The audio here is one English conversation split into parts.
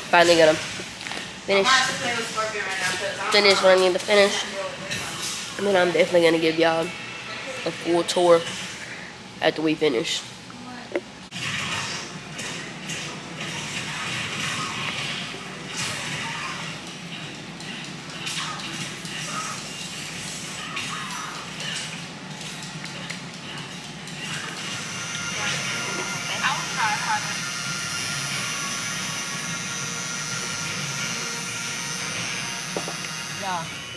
Finally gonna finish what I need to finish. And then I'm definitely gonna give y'all a full tour after we finish.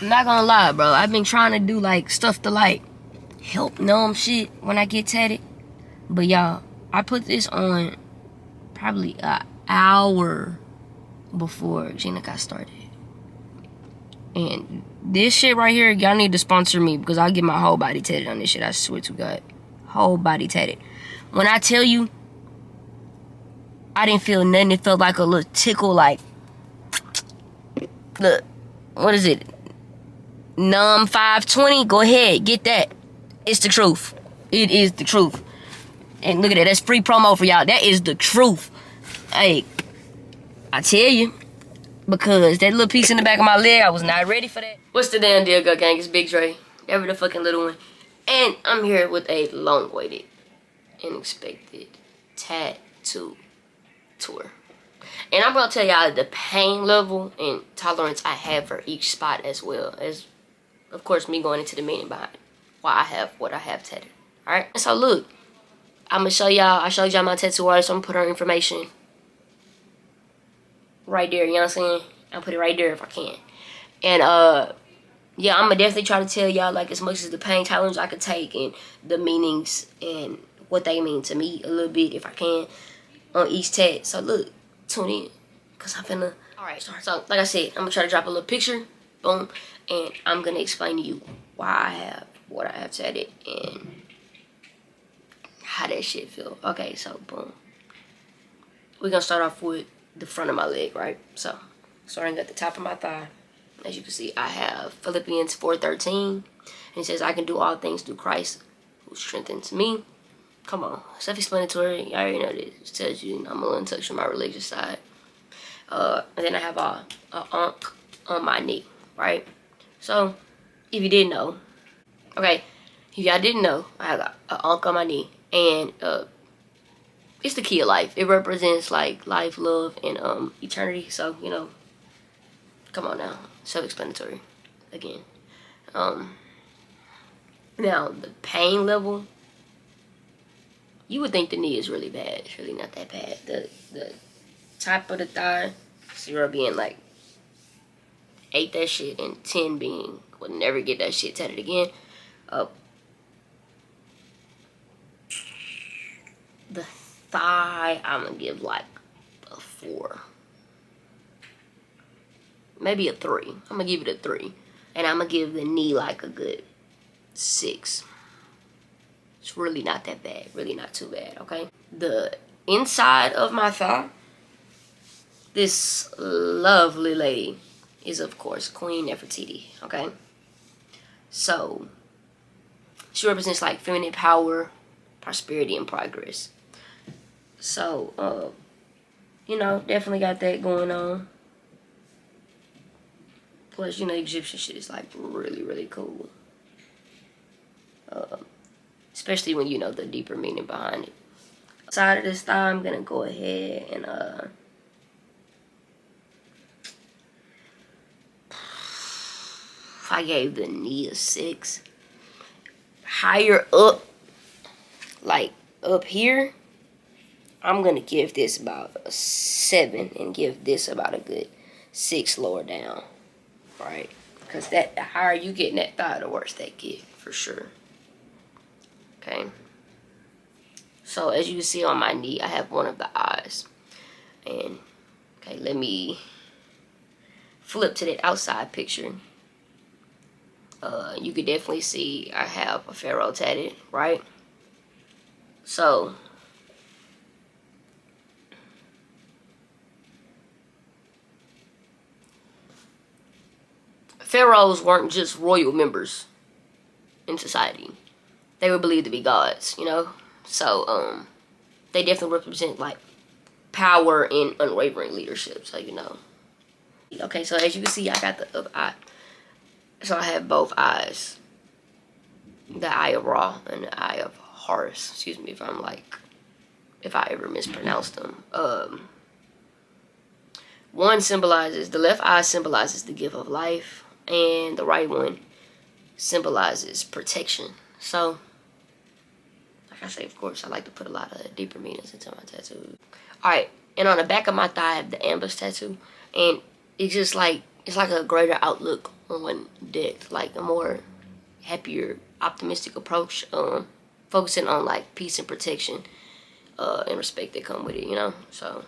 I'm not gonna lie, bro. I've been trying to do like stuff to like help numb shit when I get tatted. But y'all, I put this on probably an hour before Gina got started. And this shit right here, y'all need to sponsor me because I'll get my whole body tatted on this shit. I swear to God. Whole body tatted. When I tell you, I didn't feel nothing. It felt like a little tickle, like, look, what is it? Numb 520, go ahead, get that. It's the truth. It is the truth. And look at that, that's free promo for y'all. That is the truth. Hey, I tell you, because that little piece in the back of my leg, I was not ready for that. What's the damn deal, Gut Gang? It's Big Dre. Ever the fucking little one. And I'm here with a long-awaited and expected tattoo tour. And I'm gonna tell y'all the pain level and tolerance I have for each spot, as well as, of course, me going into the meaning behind why I have what I have tatted. Alright? So look, I'm gonna show y'all, I showed y'all my tattoo artist, so I'm gonna put her information right there, you know what I'm saying? I'll put it right there if I can. And yeah, I'm gonna definitely try to tell y'all like as much as the pain tolerance I could take and the meanings and what they mean to me a little bit if I can on each tat. So look, tune in, cause I'm finna. Alright, so like I said, I'm gonna try to drop a little picture, boom, and I'm gonna explain to you why I have what I have tatted and how that shit feel. Okay, so boom. We're gonna start off with the front of my leg, right? So, starting at the top of my thigh, as you can see, I have Philippians 4:13, and it says, I can do all things through Christ who strengthens me. Come on, self-explanatory. I already know this. It tells you I'm a little in touch with my religious side. And then I have a ankh on my knee, right? So, if you didn't know, okay, if y'all didn't know, I have an ankh on my knee, and it's the key of life. It represents like life, love, and eternity. So, you know, come on now, self-explanatory again. Now the pain level, you would think the knee is really bad. It's really not that bad. The top of the thigh, 0 being like ate that shit, and 10 being would never get that shit tatted again. The thigh, I'm gonna give like a 4, maybe a 3. I'm gonna give it a 3, and I'm gonna give the knee like a good 6. It's really not that bad, really not too bad. Okay, the inside of my thigh, this lovely lady is of course Queen Nefertiti. Okay, so she represents like feminine power, prosperity, and progress. So, you know, definitely got that going on. Plus, you know, Egyptian shit is like really, really cool. Especially when you know the deeper meaning behind it. Side of this thigh, I'm gonna go ahead and I gave the knee a 6. Higher up, like up here, I'm gonna give this about a 7 and give this about a good 6 lower down, right? Because that the higher you get in that thigh, the worse they get for sure. Okay. So as you can see on my knee, I have one of the eyes, and okay, let me flip to that outside picture. You could definitely see I have a pharaoh tatted, right? So pharaohs weren't just royal members in society. They were believed to be gods, you know? So, they definitely represent like power and unwavering leadership. So you know. Okay, so as you can see, I got the other eye. So I have both eyes. The eye of Ra and the eye of Horus. Excuse me if I ever mispronounce them. One symbolizes, the left eye symbolizes the gift of life, and the right one symbolizes protection. So, like I say, of course, I like to put a lot of deeper meanings into my tattoos. Alright, and on the back of my thigh, I have the ambush tattoo, and it's just like, it's like a greater outlook on death, like a more happier, optimistic approach, focusing on like peace and protection, and respect that come with it, you know. So,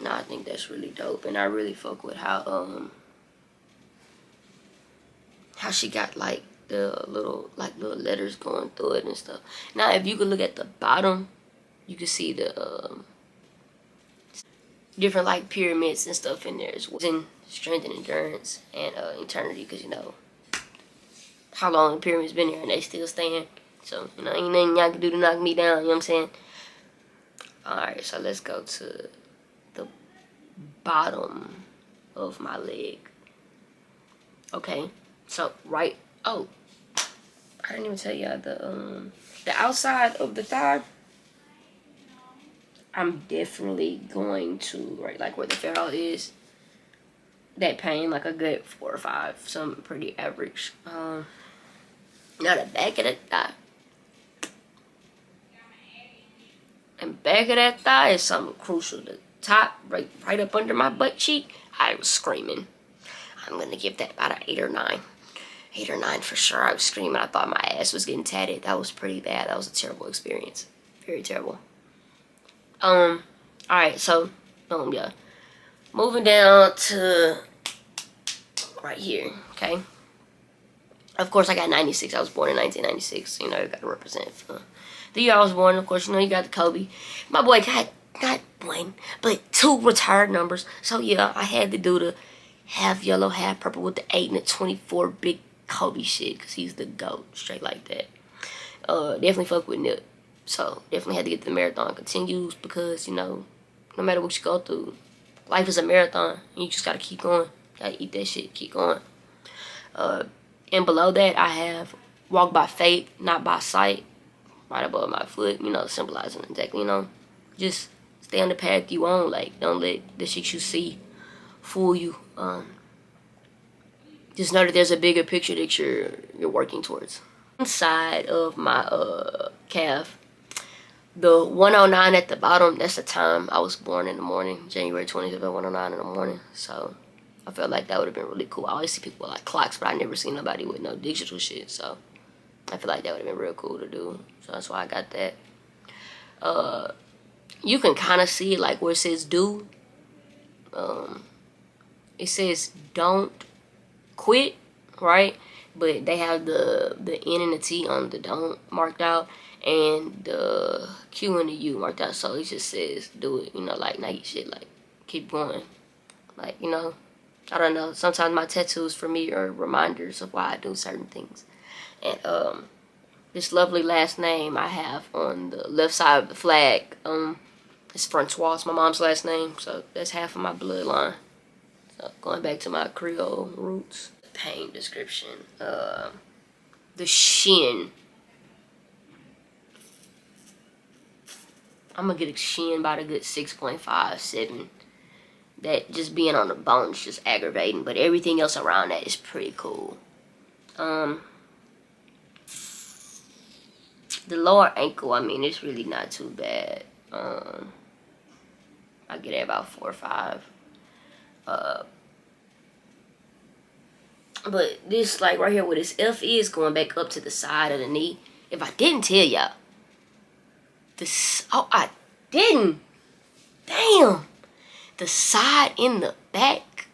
no, I think that's really dope, and I really fuck with how she got like the little letters going through it and stuff. Now, if you could look at the bottom, you can see the different like pyramids and stuff in there as well. In strength and endurance and eternity, because you know how long the pyramids been here and they still stand. So you know, ain't nothing y'all can do to knock me down. You know what I'm saying? All right, so let's go to the bottom of my leg. Okay, so right. Oh, I didn't even tell y'all the outside of the thigh. I'm definitely going to, right, like where the ferrule is, that pain, like a good 4 or 5, something pretty average. Now the back of the thigh. And back of that thigh is something crucial. The top, right up under my butt cheek, I was screaming. I'm going to give that about an 8 or 9. 8 or 9 for sure. I was screaming. I thought my ass was getting tatted. That was pretty bad. That was a terrible experience. Very terrible. Alright, so, yeah. Moving down to right here, okay? Of course, I got 96. I was born in 1996. So, you know, you got to represent the year I was born. Of course, you know, you got the Kobe. My boy got not 1, but 2 retired numbers. So, yeah, I had to do the half yellow, half purple with the 8 and the 24 big Kobe shit, because he's the GOAT, straight like that. Definitely fuck with Nip. So, definitely had to get the marathon continues, because, you know, no matter what you go through, life is a marathon. And you just got to keep going. Got to eat that shit, keep going. And below that, I have walk by faith, not by sight. Right above my foot, you know, symbolizing exactly, you know, just stay on the path you on. Like, don't let the shit you see fool you. Just know that there's a bigger picture that you're working towards. Inside of my calf, the 109 at the bottom, that's the time I was born in the morning, January 25th at 109 in the morning. So I felt like that would have been really cool. I always see people with like clocks, but I never seen nobody with no digital shit. So I feel like that would have been real cool to do. So that's why I got that. You can kind of see it like where it says do. It says don't quit, right? But they have the N and the T on the don't marked out, and the Q and the U marked out. So it just says do it, you know, like Nike shit, like keep going. Like, you know, I don't know. Sometimes my tattoos for me are reminders of why I do certain things. And this lovely last name I have on the left side of the flag, it's Francois, it's my mom's last name, so that's half of my bloodline. So going back to my Creole roots. Pain description. The shin. I'm gonna get a shin about a good 6.5, 7. That just being on the bone is just aggravating, but everything else around that is pretty cool. The lower ankle, I mean, it's really not too bad. I get it about 4 or 5. But this, like right here where this F is, going back up to the side of the knee. If I didn't tell y'all, I didn't. Damn. The side in the back.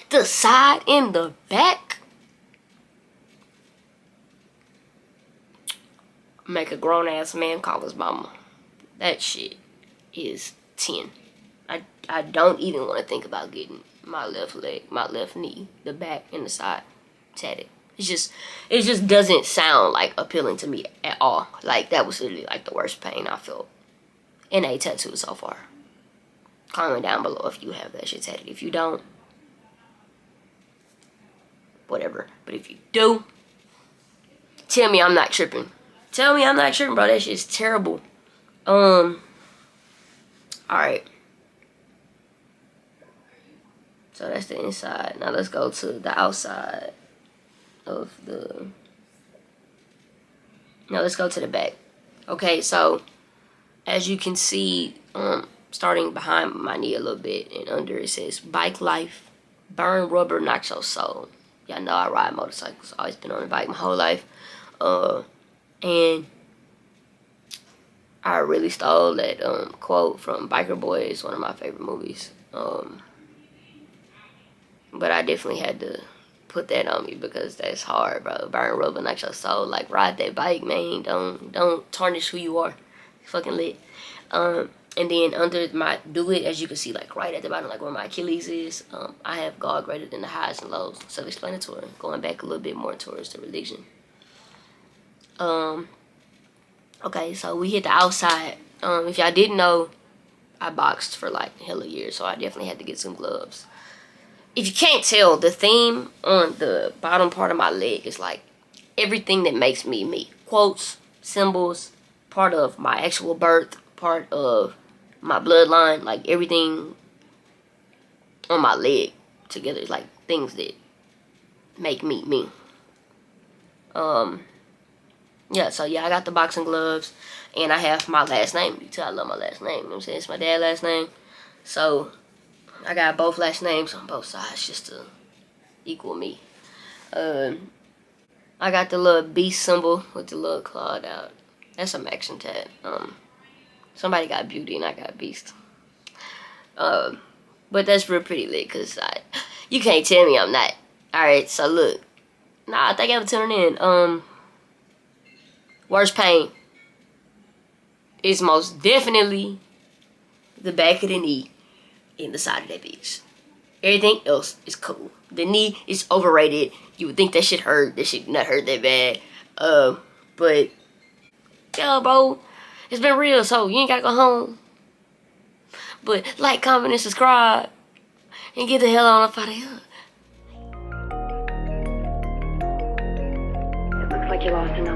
The side in the back. Make a grown ass man call his mama. That shit is 10. I don't even want to think about getting my left leg, my left knee, the back and the side tatted. it just doesn't sound like appealing to me at all. Like, that was literally like the worst pain I felt in a tattoo so far. Comment down below if you have that shit tatted. If you don't, whatever. But if you do, tell me I'm not tripping. Tell me I'm not tripping, bro. That shit's terrible. Alright. So that's the inside. Now let's go to the outside of the... Now let's go to the back. Okay, so as you can see, starting behind my knee a little bit and under, it says bike life, burn rubber, not your soul. Y'all know I ride motorcycles. Always been on a bike my whole life. And I really stole that quote from Biker Boys, one of my favorite movies. But I definitely had to put that on me because that's hard, bro. Burn rubber, not your soul. Like, ride that bike, man. Don't tarnish who you are. Fucking lit. And then under my do it, as you can see, like right at the bottom, like where my Achilles is, I have God greater than the highs and lows. Self-explanatory. Going back a little bit more towards the religion. Okay, so we hit the outside. If y'all didn't know, I boxed for like hella years, so I definitely had to get some gloves. If you can't tell, the theme on the bottom part of my leg is like everything that makes me me. Quotes, symbols, part of my actual birth, part of my bloodline, like everything on my leg together is like things that make me me. Yeah, so yeah, I got the boxing gloves and I have my last name. You can tell I love my last name, you know what I'm saying? It's my dad's last name. So I got both last names on both sides just to equal me. I got the little beast symbol with the little clawed out. That's some action tat. Somebody got beauty and I got beast. But that's real pretty lit because you can't tell me I'm not. Alright, so look. Nah, thank you for tuning in. Worst pain is most definitely the back of the knee and the side of that bitch. Everything else is cool. The knee is overrated. You would think that shit hurt. That shit not hurt that bad. But yeah, bro, it's been real, so you ain't gotta go home. But like, comment, and subscribe, and get the hell on up out of here. It looks like you lost an